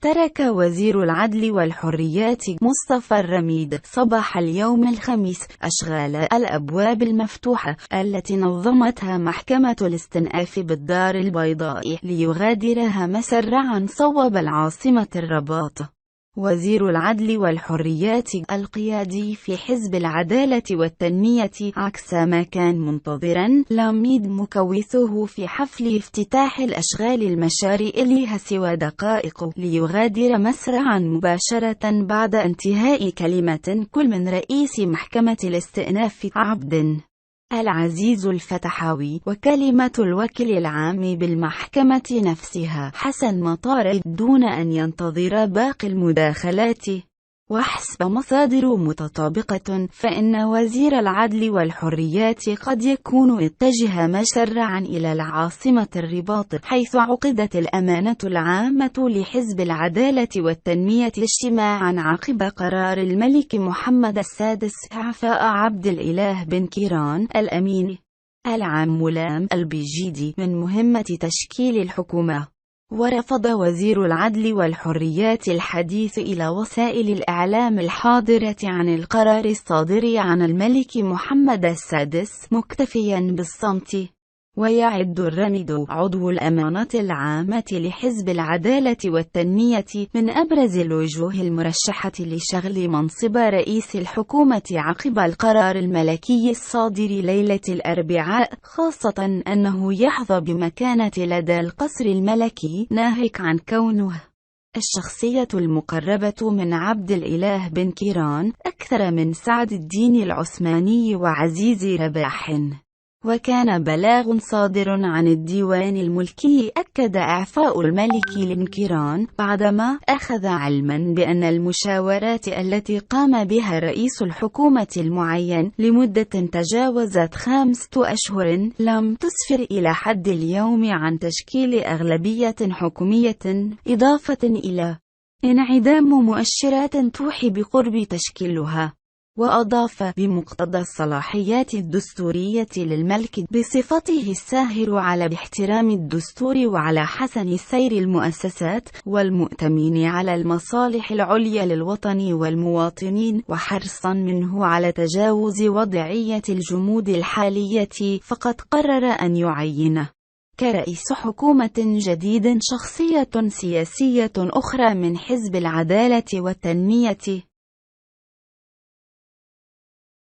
ترك وزير العدل والحريات مصطفى الرميد صباح اليوم الخميس أشغال الأبواب المفتوحة التي نظمتها محكمة الاستئناف بالدار البيضاء ليغادرها مسرعا صوب العاصمة الرباط. وزير العدل والحريات القيادي في حزب العدالة والتنمية عكس ما كان منتظرا لم مكوثه في حفل افتتاح الأشغال المشاريع لها سوى دقائق ليغادر مسرعا مباشرة بعد انتهاء كلمة كل من رئيس محكمة الاستئناف عبد العزيز الفتحاوي وكلمة الوكيل العام بالمحكمة نفسها حسن مطار دون أن ينتظر باقي المداخلات. وحسب مصادر متطابقة فإن وزير العدل والحريات قد يكون اتجه مسرعا إلى العاصمة الرباط، حيث عقدت الأمانة العامة لحزب العدالة والتنمية اجتماعا عقب قرار الملك محمد السادس إعفاء عبد الإله بن كيران الأمين العام ملام البجيدي من مهمة تشكيل الحكومة. ورفض وزير العدل والحريات الحديث إلى وسائل الإعلام الحاضرة عن القرار الصادر عن الملك محمد السادس، مكتفيا بالصمت. ويعد الرميد عضو الأمانة العامة لحزب العدالة والتنمية من أبرز الوجوه المرشحة لشغل منصب رئيس الحكومة عقب القرار الملكي الصادر ليلة الأربعاء، خاصة أنه يحظى بمكانة لدى القصر الملكي، ناهيك عن كونه الشخصية المقربة من عبد الإله بن كيران أكثر من سعد الدين العثماني وعزيز رباح. وكان بلاغ صادر عن الديوان الملكي أكد إعفاء الملك لنكيران بعدما أخذ علما بأن المشاورات التي قام بها رئيس الحكومة المعين لمدة تجاوزت 5 أشهر لم تسفر إلى حد اليوم عن تشكيل أغلبية حكومية، إضافة إلى انعدام مؤشرات توحي بقرب تشكيلها. وأضاف بمقتضى الصلاحيات الدستورية للملك بصفته الساهر على باحترام الدستور وعلى حسن سير المؤسسات والمؤتمن على المصالح العليا للوطن والمواطنين، وحرصا منه على تجاوز وضعية الجمود الحالية، فقد قرر أن يعين كرئيس حكومة جديد شخصية سياسية أخرى من حزب العدالة والتنمية.